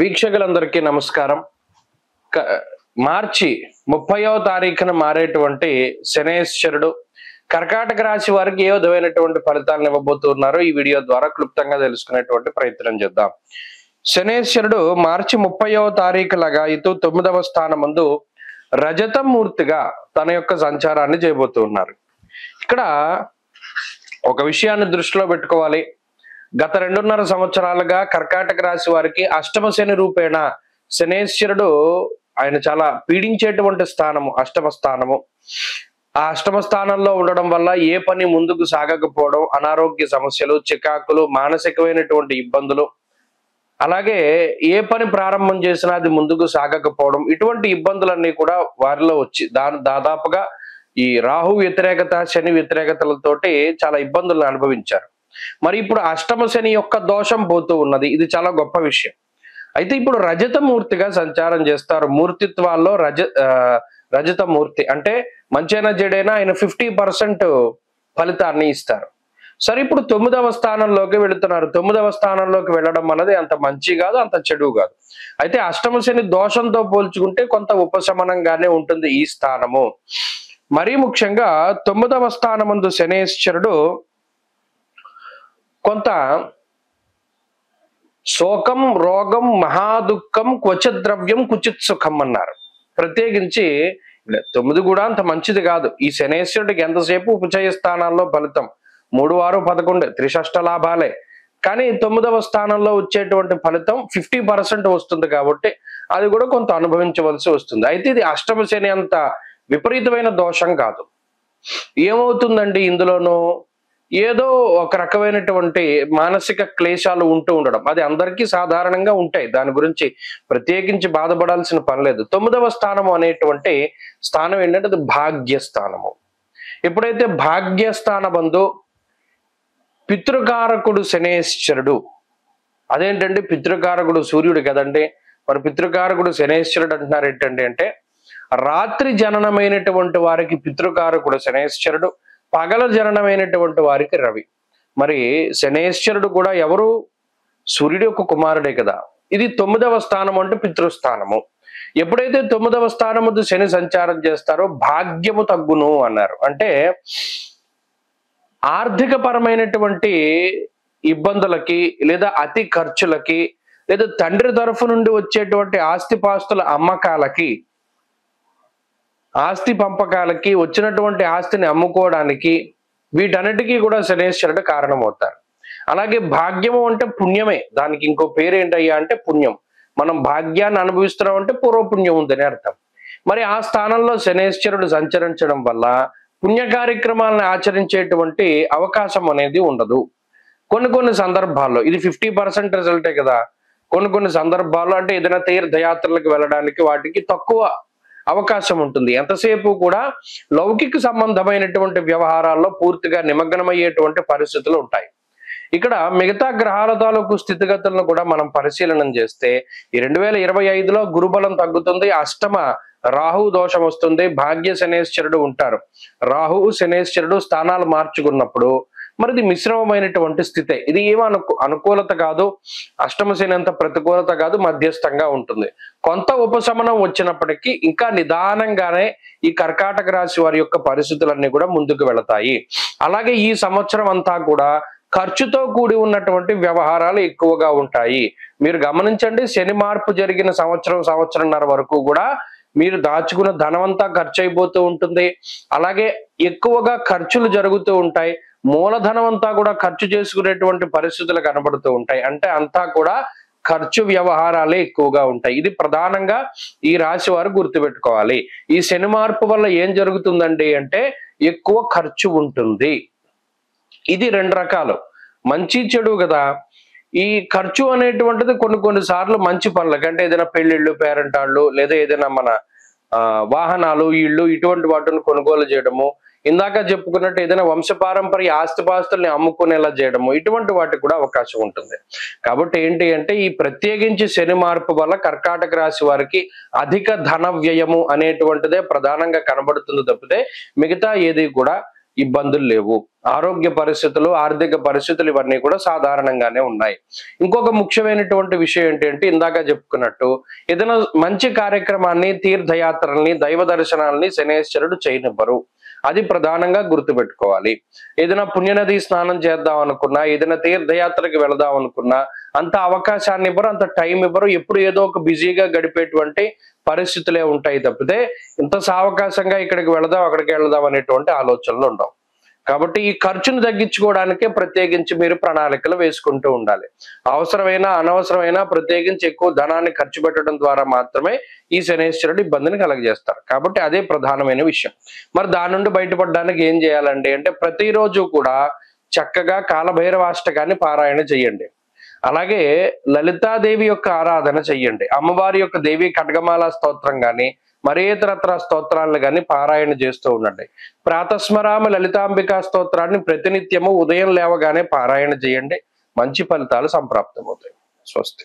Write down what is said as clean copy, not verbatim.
వీక్షకులందరికీ నమస్కారం. మార్చి 30వ తారీఖున మారేటువంటి శనేశ్వరుడు కర్కాటక రాశి వారికి ఏ విధమైనటువంటి ఫలితాలను ఇవ్వబోతున్నారు ఈ వీడియో ద్వారా క్లుప్తంగా తెలుసుకునేటువంటి ప్రయత్నం చేద్దాం. శనేశ్వరుడు మార్చి 30వ తారీఖు లగాయితూ 9వ స్థానమందు రజతమూర్తిగా తన యొక్క సంచారాన్ని చేయబోతున్నారు. ఇక్కడ ఒక విషయాన్ని దృష్టిలో పెట్టుకోవాలి. గత 2.5 సంవత్సరాలుగా కర్కాటక రాశి వారికి అష్టమ శని రూపేణ శనేశ్వరుడు ఆయన చాలా పీడించేటువంటి స్థానము అష్టమ స్థానము. ఆ అష్టమ స్థానంలో ఉండడం వల్ల ఏ పని ముందుకు సాగకపోవడం, అనారోగ్య సమస్యలు, చికాకులు, మానసికమైనటువంటి ఇబ్బందులు, అలాగే ఏ పని ప్రారంభం చేసినా అది ముందుకు సాగకపోవడం, ఇటువంటి ఇబ్బందులన్నీ కూడా వారిలో వచ్చి దాదాపుగా ఈ రాహు వ్యతిరేకత, శని వ్యతిరేకతలతోటి చాలా ఇబ్బందులను అనుభవించారు. మరి ఇప్పుడు అష్టమ శని యొక్క దోషం పోతూ ఉన్నది. ఇది చాలా గొప్ప విషయం. అయితే ఇప్పుడు రజతమూర్తిగా సంచారం చేస్తారు. మూర్తిత్వాల్లో రజతమూర్తి అంటే మంచైనా చెడైనా ఆయన 50% ఫలితాన్ని ఇస్తారు. సరే, ఇప్పుడు 9వ స్థానంలోకి వెళుతున్నారు. 9వ స్థానంలోకి వెళ్ళడం అన్నది అంత మంచి కాదు, అంత చెడు కాదు. అయితే అష్టమ శని దోషంతో పోల్చుకుంటే కొంత ఉపశమనంగానే ఉంటుంది ఈ స్థానము. మరీ ముఖ్యంగా 9వ స్థానమందు శనేశ్వరుడు కొంత శోకం, రోగం, మహాదుఃఖం, క్వచద్రవ్యం, కుచిత్ సుఖం అన్నారు. ప్రత్యేకించి 9 కూడా అంత మంచిది కాదు. ఈ శనేశ్వరుడికి ఎంతసేపు ఉపచయ స్థానాల్లో ఫలితం 3, 6, 11 త్రిషష్ట లాభాలే. కానీ 9వ స్థానంలో వచ్చేటువంటి ఫలితం 50% వస్తుంది కాబట్టి అది కూడా కొంత అనుభవించవలసి వస్తుంది. అయితే ఇది అష్టమ శని అంత విపరీతమైన దోషం కాదు. ఏమవుతుందండి ఇందులోనూ ఏదో ఒక రకమైనటువంటి మానసిక క్లేశాలు ఉంటూ ఉండడం, అది అందరికీ సాధారణంగా ఉంటాయి. దాని గురించి ప్రత్యేకించి బాధపడాల్సిన పని లేదు. 9వ స్థానము అనేటువంటి స్థానం ఏంటంటే అది భాగ్యస్థానము. ఎప్పుడైతే భాగ్యస్థానమందు పితృకారకుడు శనేశ్వరుడు, అదేంటంటే పితృకారకుడు సూర్యుడు కదండి, మరి పితృకారకుడు శనేశ్వరుడు అంటున్నారు ఏంటండి అంటే రాత్రి జననమైనటువంటి వారికి పితృకారకుడు శనేశ్వరుడు, పగల జననమైనటువంటి వారికి రవి. మరి శనేశ్వరుడు కూడా ఎవరు? సూర్యుడి యొక్క కుమారుడే కదా. ఇది 9వ స్థానం అంటే పితృస్థానము. ఎప్పుడైతే 9వ స్థానము శని సంచారం చేస్తారో భాగ్యము తగ్గును అన్నారు. అంటే ఆర్థిక పరమైనటువంటి ఇబ్బందులకి, లేదా అతి ఖర్చులకి, లేదా తండ్రి తరఫు నుండి వచ్చేటువంటి ఆస్తిపాస్తుల అమ్మకాలకి, ఆస్తి పంపకాలకి, వచ్చినటువంటి ఆస్తిని అమ్ముకోవడానికి, వీటన్నిటికీ కూడా శనేశ్వరుడు కారణమవుతారు. అలాగే భాగ్యము అంటే పుణ్యమే. దానికి ఇంకో పేరు ఏంటయ్యా అంటే పుణ్యం. మనం భాగ్యాన్ని అనుభవిస్తున్నాం అంటే పూర్వపుణ్యం ఉందని అర్థం. మరి ఆ స్థానంలో శనేశ్వరుడు సంచరించడం వల్ల పుణ్య కార్యక్రమాలను ఆచరించేటువంటి అవకాశం అనేది ఉండదు. కొన్ని సందర్భాల్లో ఇది 50% రిజల్టే కదా. కొన్ని సందర్భాల్లో అంటే ఏదైనా తీర్థయాత్రలకు వెళ్ళడానికి వాటికి తక్కువ అవకాశం ఉంటుంది. ఎంతసేపు కూడా లౌకిక సంబంధమైనటువంటి వ్యవహారాల్లో పూర్తిగా నిమగ్నమయ్యేటువంటి పరిస్థితులు ఉంటాయి. ఇక్కడ మిగతా గ్రహాల తాలూకు స్థితిగతులను కూడా మనం పరిశీలన చేస్తే ఈ 2025లో గురుబలం తగ్గుతుంది, అష్టమ రాహు దోషం వస్తుంది, భాగ్య శనేశ్వరుడు ఉంటారు. రాహు శనేశ్వరుడు స్థానాలు మార్చుకున్నప్పుడు మరి ఇది మిశ్రమమైనటువంటి స్థితే. ఇది ఏమో అనుకూలత కాదు, అష్టమ శని అంత ప్రతికూలత కాదు, మధ్యస్థంగా ఉంటుంది. కొంత ఉపశమనం వచ్చినప్పటికీ ఇంకా నిదానంగానే ఈ కర్కాటక రాశి వారి యొక్క పరిస్థితులన్నీ కూడా ముందుకు వెళతాయి. అలాగే ఈ సంవత్సరం అంతా కూడా ఖర్చుతో కూడి ఉన్నటువంటి వ్యవహారాలు ఎక్కువగా ఉంటాయి. మీరు గమనించండి, శని మార్పు జరిగిన సంవత్సరంన్నర వరకు కూడా మీరు దాచుకున్న ధనమంతా ఖర్చు అయిపోతూ ఉంటుంది. అలాగే ఎక్కువగా ఖర్చులు జరుగుతూ ఉంటాయి. మూలధనం అంతా కూడా ఖర్చు చేసుకునేటువంటి పరిస్థితులు కనబడుతూ ఉంటాయి. అంటే అంతా కూడా ఖర్చు వ్యవహారాలే ఎక్కువగా ఉంటాయి. ఇది ప్రధానంగా ఈ రాశి వారు గుర్తుపెట్టుకోవాలి. ఈ శని మార్పు వల్ల ఏం జరుగుతుందండి అంటే ఎక్కువ ఖర్చు ఉంటుంది. ఇది 2 రకాలు, మంచి చెడు కదా. ఈ ఖర్చు అనేటువంటిది కొన్ని సార్లు మంచి పనులకి, అంటే ఏదైనా పెళ్లిళ్ళు, పేరెంటాళ్ళు, లేదా ఏదైనా మన వాహనాలు, ఇళ్ళు, ఇటువంటి వాటిని కొనుగోలు చేయడము, ఇందాక చెప్పుకున్నట్టు ఏదైనా వంశపారంపర్య ఆస్తిపాస్తుల్ని అమ్ముకునేలా చేయడము, ఇటువంటి వాటికి కూడా అవకాశం ఉంటుంది. కాబట్టి ఏంటి అంటే ఈ ప్రత్యేకించి శని మార్పు వల్ల కర్కాటక రాశి వారికి అధిక ధన వ్యయము అనేటువంటిదే ప్రధానంగా కనబడుతుంది తప్పితే మిగతా ఏది కూడా ఇబ్బందులు లేవు. ఆరోగ్య పరిస్థితులు, ఆర్థిక పరిస్థితులు ఇవన్నీ కూడా సాధారణంగానే ఉన్నాయి. ఇంకొక ముఖ్యమైనటువంటి విషయం ఏంటంటే ఇందాక చెప్పుకున్నట్టు ఏదైనా మంచి కార్యక్రమాన్ని, తీర్థయాత్రల్ని, దైవ దర్శనాల్ని శనేశ్వరుడు చేయనివ్వరు. అది ప్రధానంగా గుర్తుపెట్టుకోవాలి. ఏదైనా పుణ్యనది స్నానం చేద్దాం అనుకున్నా, ఏదైనా తీర్థయాత్రకి వెళదాం అనుకున్నా అంత అవకాశాన్ని ఇవ్వరు, అంత టైం ఇవ్వరు. ఎప్పుడు ఏదో ఒక బిజీగా గడిపేటువంటి పరిస్థితులే ఉంటాయి తప్పితే ఇంత సావకాశంగా ఇక్కడికి వెళదాం, అక్కడికి వెళదాం అనేటువంటి ఆలోచనలు ఉండవు. కాబట్టి ఈ ఖర్చును తగ్గించుకోవడానికే ప్రత్యేకించి మీరు ప్రణాళికలు వేసుకుంటూ ఉండాలి. అవసరమైన అనవసరమైన ప్రత్యేకించి ఎక్కువ ధనాన్ని ఖర్చు పెట్టడం ద్వారా మాత్రమే ఈ శనేశ్వరుడు ఇబ్బందిని కలగజేస్తారు. కాబట్టి అదే ప్రధానమైన విషయం. మరి దాని నుండి బయటపడడానికి ఏం చేయాలండి అంటే ప్రతిరోజు కూడా చక్కగా కాలభైరవాష్టకాన్ని పారాయణ చెయ్యండి. అలాగే లలితాదేవి యొక్క ఆరాధన చెయ్యండి. అమ్మవారి యొక్క దేవి ఖడ్గమాల స్తోత్రం గాని మరే ఇతరత్ర స్తోత్రాలను కానీ పారాయణ చేస్తూ ఉండండి. ప్రాతస్మరామ లలితాంబికా స్తోత్రాన్ని ప్రతినిత్యము ఉదయం లేవగానే పారాయణ చేయండి. మంచి ఫలితాలు సంప్రాప్తమవుతాయి. స్వస్తి.